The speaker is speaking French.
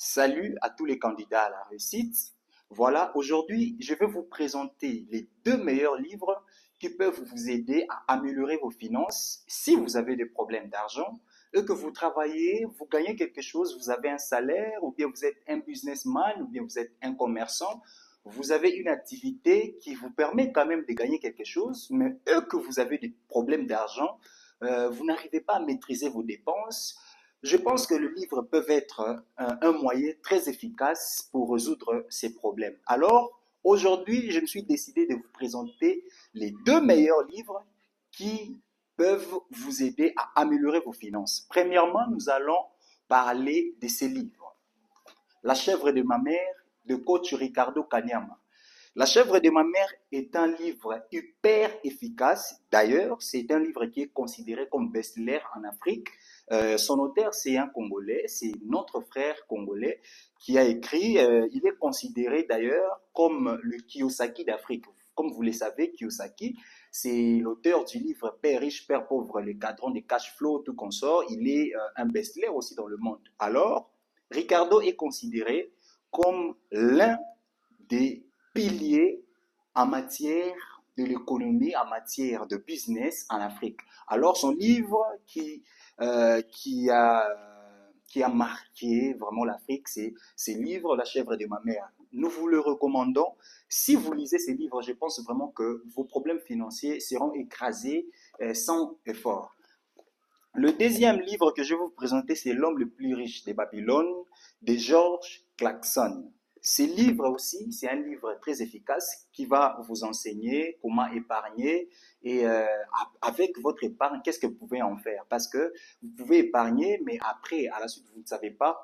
Salut à tous les candidats à la réussite. Voilà, aujourd'hui, je vais vous présenter les deux meilleurs livres qui peuvent vous aider à améliorer vos finances si vous avez des problèmes d'argent et que vous travaillez, vous gagnez quelque chose, vous avez un salaire ou bien vous êtes un businessman ou bien vous êtes un commerçant. Vous avez une activité qui vous permet quand même de gagner quelque chose, mais que vous avez des problèmes d'argent, vous n'arrivez pas à maîtriser vos dépenses. Je pense que le livre peut être un moyen très efficace pour résoudre ces problèmes. Alors, aujourd'hui, je me suis décidé de vous présenter les deux meilleurs livres qui peuvent vous aider à améliorer vos finances. Premièrement, nous allons parler de ces livres. La chèvre de ma mère de coach Ricardo Kanyama. La chèvre de ma mère est un livre hyper efficace. D'ailleurs, c'est un livre qui est considéré comme best-seller en Afrique. Son auteur, c'est un Congolais, c'est notre frère congolais qui a écrit. Il est considéré d'ailleurs comme le Kiyosaki d'Afrique. Comme vous le savez, Kiyosaki, c'est l'auteur du livre Père riche, Père pauvre, les cadrans des cash flow, tout consort. Il est un best-seller aussi dans le monde. Alors, Ricardo est considéré comme l'un des piliers en matière de l'économie, en matière de business en Afrique. Alors son livre euh, qui, a, qui a marqué vraiment l'Afrique, c'est ce livre, La chèvre de ma mère. Nous vous le recommandons. Si vous lisez ces livres, je pense vraiment que vos problèmes financiers seront écrasés sans effort. Le deuxième livre que je vais vous présenter, c'est L'homme le plus riche de Babylone de George Clarkson. Ce livre aussi, c'est un livre très efficace qui va vous enseigner comment épargner et avec votre épargne, qu'est-ce que vous pouvez en faire. Parce que vous pouvez épargner, mais après, à la suite, vous ne savez pas